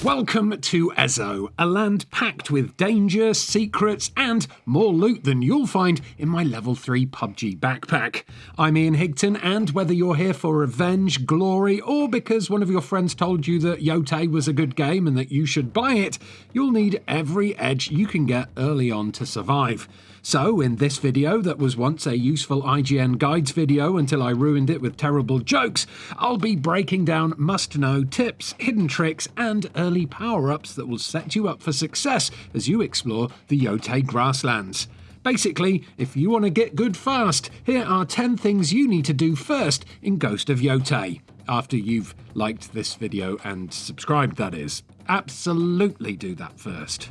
Welcome to Ezo, a land packed with danger, secrets, and more loot than you'll find in my level 3 PUBG backpack. I'm Higton, and whether you're here for revenge, glory, or because one of your friends told you that Yotei was a good game and that you should buy it, you'll need every edge you can get early on to survive. So, in this video that was once a useful IGN guides video until I ruined it with terrible jokes, I'll be breaking down must-know tips, hidden tricks, and early power-ups that will set you up for success as you explore the Yotei grasslands. Basically, if you want to get good fast, here are 10 things you need to do first in Ghost of Yotei. After you've liked this video and subscribed, that is. Absolutely do that first.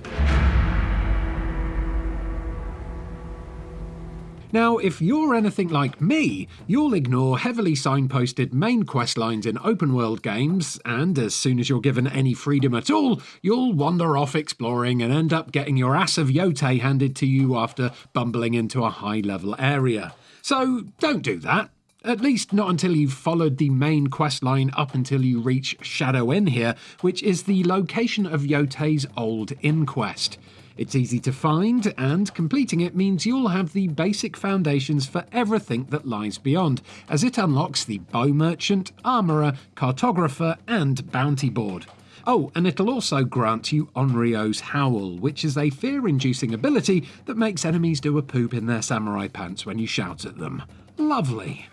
Now, if you're anything like me, you'll ignore heavily signposted main quest lines in open-world games, and as soon as you're given any freedom at all, you'll wander off exploring and end up getting your ass of Yotei handed to you after bumbling into a high-level area. So don't do that. At least not until you've followed the main quest line up until you reach Shadow Inn here, which is the location of Yotei's old inn quest. It's easy to find, and completing it means you'll have the basic foundations for everything that lies beyond, as it unlocks the bow merchant, armourer, cartographer, and bounty board. Oh, and it'll also grant you Onryo's Howl, which is a fear-inducing ability that makes enemies do a poop in their samurai pants when you shout at them. Lovely.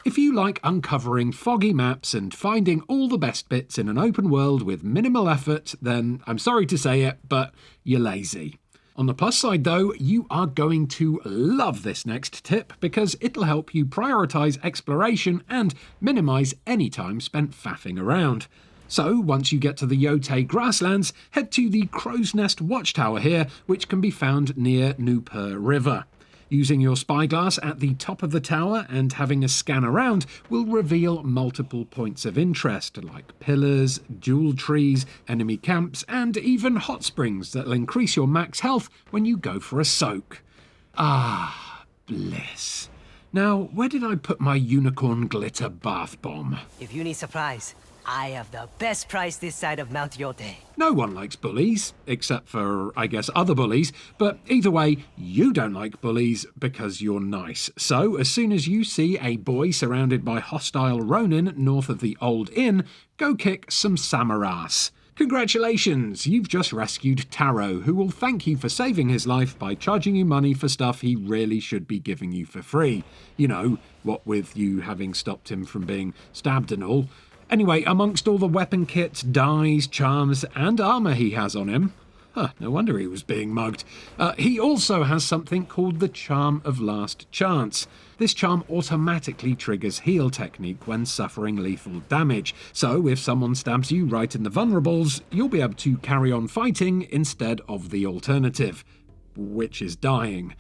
If you like uncovering foggy maps and finding all the best bits in an open world with minimal effort, then I'm sorry to say it, but you're lazy. On the plus side though, you are going to love this next tip because it'll help you prioritise exploration and minimise any time spent faffing around. So, once you get to the Yotei grasslands, head to the Crow's Nest watchtower here, which can be found near Nupur River. Using your spyglass at the top of the tower and having a scan around will reveal multiple points of interest, like pillars, jewel trees, enemy camps, and even hot springs that'll increase your max health when you go for a soak. Ah, bliss. Now, where did I put my unicorn glitter bath bomb? If you need supplies, I have the best price this side of Mount Yotei. No one likes bullies, except for, I guess, other bullies, but either way, you don't like bullies because you're nice. So, as soon as you see a boy surrounded by hostile Ronin north of the Old Inn, go kick some Samarass. Congratulations, you've just rescued Taro, who will thank you for saving his life by charging you money for stuff he really should be giving you for free. You know, what with you having stopped him from being stabbed and all. Anyway, amongst all the weapon kits, dyes, charms, and armour he has on him, no wonder he was being mugged, he also has something called the Charm of Last Chance. This charm automatically triggers heal technique when suffering lethal damage, so if someone stabs you right in the vulnerables, you'll be able to carry on fighting instead of the alternative, which is dying.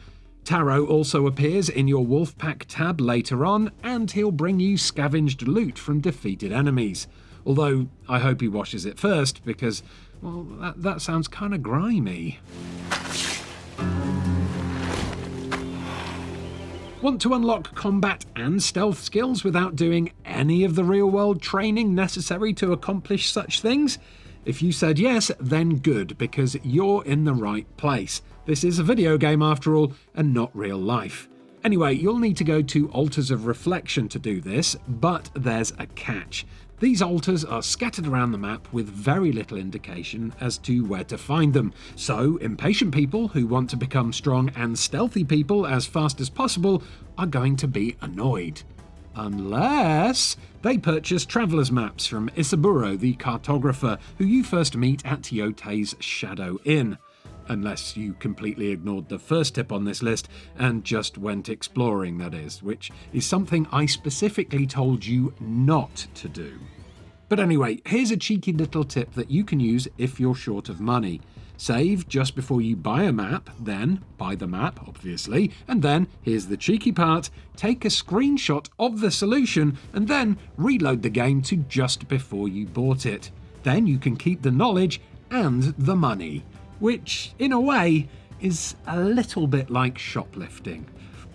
Taro also appears in your Wolfpack tab later on, and he'll bring you scavenged loot from defeated enemies. Although, I hope he washes it first, because, well, that sounds kind of grimy. Want to unlock combat and stealth skills without doing any of the real-world training necessary to accomplish such things? If you said yes, then good, because you're in the right place. This is a video game after all, and not real life. Anyway, you'll need to go to Altars of Reflection to do this, but there's a catch. These altars are scattered around the map with very little indication as to where to find them, so impatient people who want to become strong and stealthy people as fast as possible are going to be annoyed. Unless they purchase traveller's maps from Isaburo, the cartographer, who you first meet at Yotei's Shadow Inn. Unless you completely ignored the first tip on this list and just went exploring, that is, which is something I specifically told you not to do. But anyway, here's a cheeky little tip that you can use if you're short of money. Save just before you buy a map, then buy the map, obviously, and then, here's the cheeky part, take a screenshot of the solution and then reload the game to just before you bought it. Then you can keep the knowledge and the money. Which, in a way, is a little bit like shoplifting.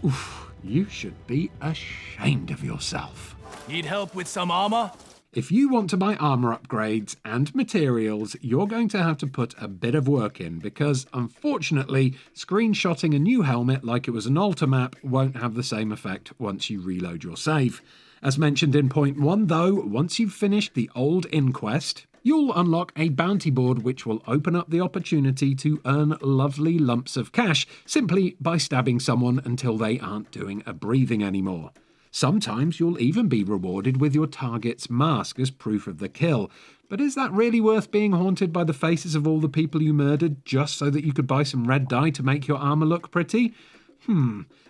Oof, You should be ashamed of yourself. Need help with some armor? If you want to buy armor upgrades and materials, you're going to have to put a bit of work in because, unfortunately, screenshotting a new helmet like it was an altar map won't have the same effect once you reload your save. As mentioned in point 1, though, once you've finished the old inquest, you'll unlock a bounty board which will open up the opportunity to earn lovely lumps of cash simply by stabbing someone until they aren't doing a breathing anymore. Sometimes you'll even be rewarded with your target's mask as proof of the kill. But is that really worth being haunted by the faces of all the people you murdered just so that you could buy some red dye to make your armor look pretty?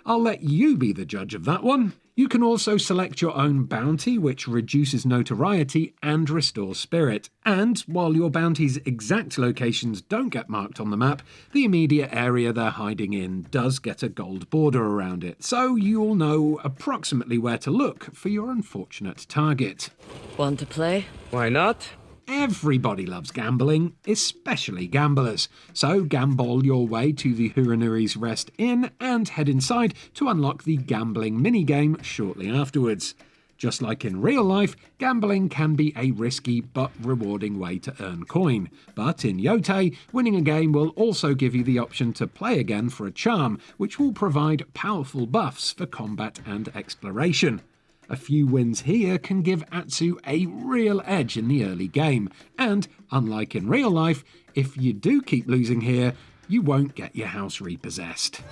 I'll let you be the judge of that one. You can also select your own bounty, which reduces notoriety and restores spirit. And while your bounty's exact locations don't get marked on the map, the immediate area they're hiding in does get a gold border around it, so you'll know approximately where to look for your unfortunate target. Want to play? Why not? Everybody loves gambling, especially gamblers. So gamble your way to the Huranuri's Rest Inn and head inside to unlock the gambling minigame shortly afterwards. Just like in real life, gambling can be a risky but rewarding way to earn coin. But in Yotei, winning a game will also give you the option to play again for a charm, which will provide powerful buffs for combat and exploration. A few wins here can give Atsu a real edge in the early game, and unlike in real life, if you do keep losing here, you won't get your house repossessed.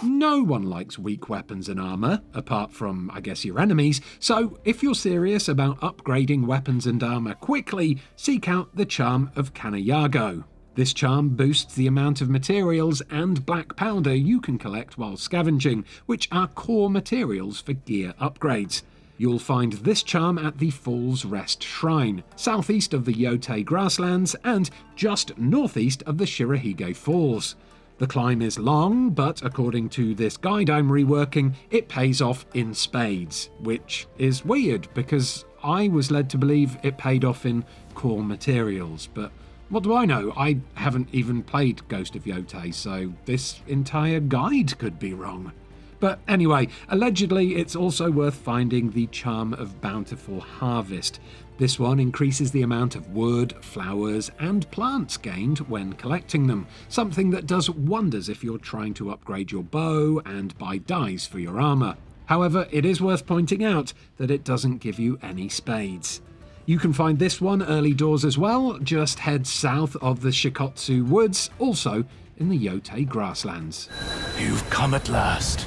No one likes weak weapons and armor, apart from, I guess, your enemies, so if you're serious about upgrading weapons and armor quickly, seek out the Charm of Kanayago. This charm boosts the amount of materials and black powder you can collect while scavenging, which are core materials for gear upgrades. You'll find this charm at the Falls Rest Shrine, southeast of the Yotei grasslands and just northeast of the Shirahige Falls. The climb is long, but according to this guide I'm reworking, it pays off in spades, which is weird because I was led to believe it paid off in core materials, but what do I know? I haven't even played Ghost of Yotei, so this entire guide could be wrong. But anyway, allegedly it's also worth finding the Charm of Bountiful Harvest. This one increases the amount of wood, flowers, and plants gained when collecting them, something that does wonders if you're trying to upgrade your bow and buy dyes for your armor. However, it is worth pointing out that it doesn't give you any spades. You can find this one early doors as well, just head south of the Shikotsu Woods, also in the Yotei grasslands. You've come at last.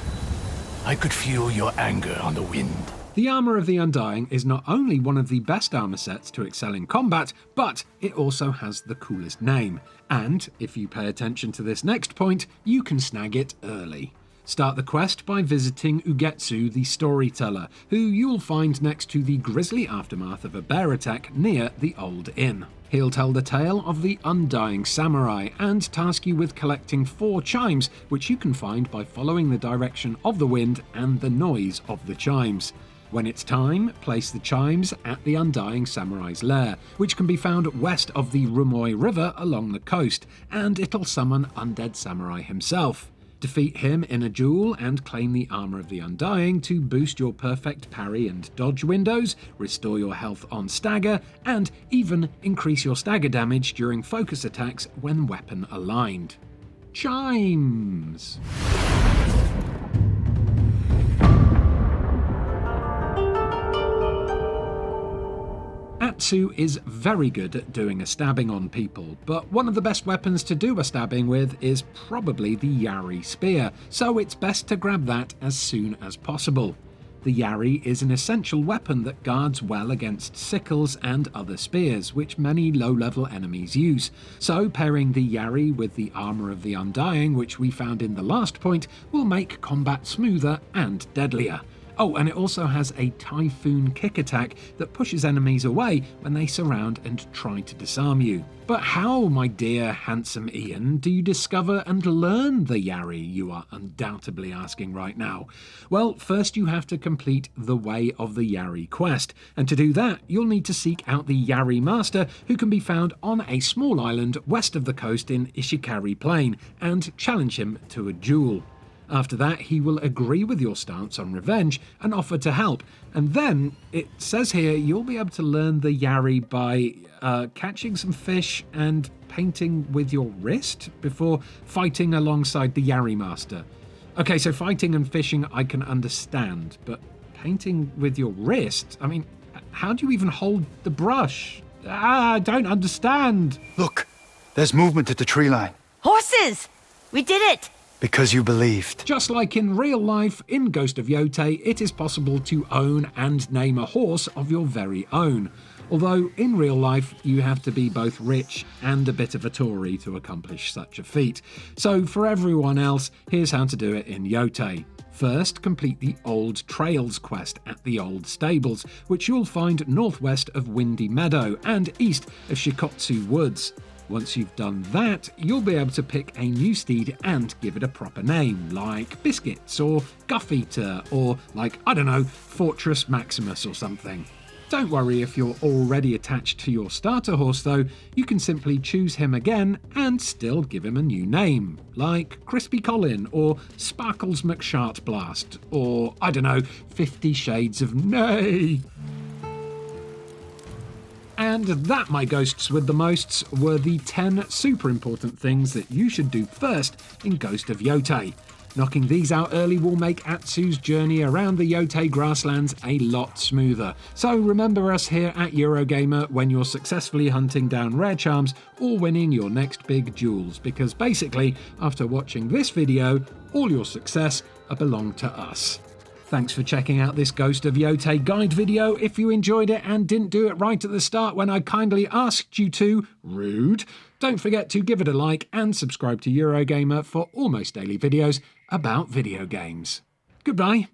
I could feel your anger on the wind. The Armour of the Undying is not only one of the best armour sets to excel in combat, but it also has the coolest name. And, if you pay attention to this next point, you can snag it early. Start the quest by visiting Ugetsu the Storyteller, who you'll find next to the grisly aftermath of a bear attack near the Old Inn. He'll tell the tale of the undying samurai and task you with collecting 4 chimes, which you can find by following the direction of the wind and the noise of the chimes. When it's time, place the chimes at the undying samurai's lair, which can be found west of the Rumoi River along the coast, and it'll summon Undead Samurai himself. Defeat him in a duel and claim the Armour of the Undying to boost your perfect parry and dodge windows, restore your health on stagger, and even increase your stagger damage during focus attacks when weapon aligned. Chimes! Atsu is very good at doing a stabbing on people, but one of the best weapons to do a stabbing with is probably the Yari spear, so it's best to grab that as soon as possible. The Yari is an essential weapon that guards well against sickles and other spears, which many low-level enemies use, so pairing the Yari with the Armour of the Undying, which we found in the last point, will make combat smoother and deadlier. Oh, and it also has a typhoon kick attack that pushes enemies away when they surround and try to disarm you. But how, my dear handsome Ian, do you discover and learn the Yari, you are undoubtedly asking right now? Well, first you have to complete the Way of the Yari quest, and to do that you'll need to seek out the Yari Master, who can be found on a small island west of the coast in Ishikari Plain, and challenge him to a duel. After that, he will agree with your stance on revenge and offer to help. And then, it says here, you'll be able to learn the Yari by catching some fish and painting with your wrist before fighting alongside the Yari Master. Okay, so fighting and fishing I can understand, but painting with your wrist? I mean, how do you even hold the brush? I don't understand. Look, there's movement at the tree line. Horses! We did it! Because you believed. Just like in real life, in Ghost of Yotei, it is possible to own and name a horse of your very own. Although, in real life, you have to be both rich and a bit of a Tory to accomplish such a feat. So, for everyone else, here's how to do it in Yotei. First, complete the Old Trails quest at the Old Stables, which you'll find northwest of Windy Meadow and east of Shikotsu Woods. Once you've done that, you'll be able to pick a new steed and give it a proper name, like Biscuits or Guff-Eater, or like, I don't know, Fortress Maximus or something. Don't worry if you're already attached to your starter horse though, you can simply choose him again and still give him a new name, like Crispy Colin or Sparkles McShartblast, or, I don't know, 50 Shades of Nay. And that, my ghosts with the mosts, were the 10 super important things that you should do first in Ghost of Yotei. Knocking these out early will make Atsu's journey around the Yotei grasslands a lot smoother. So remember us here at Eurogamer when you're successfully hunting down rare charms or winning your next big duels, because basically, after watching this video, all your success belong to us. Thanks for checking out this Ghost of Yotei guide video. If you enjoyed it and didn't do it right at the start when I kindly asked you to, rude, don't forget to give it a like and subscribe to Eurogamer for almost daily videos about video games. Goodbye.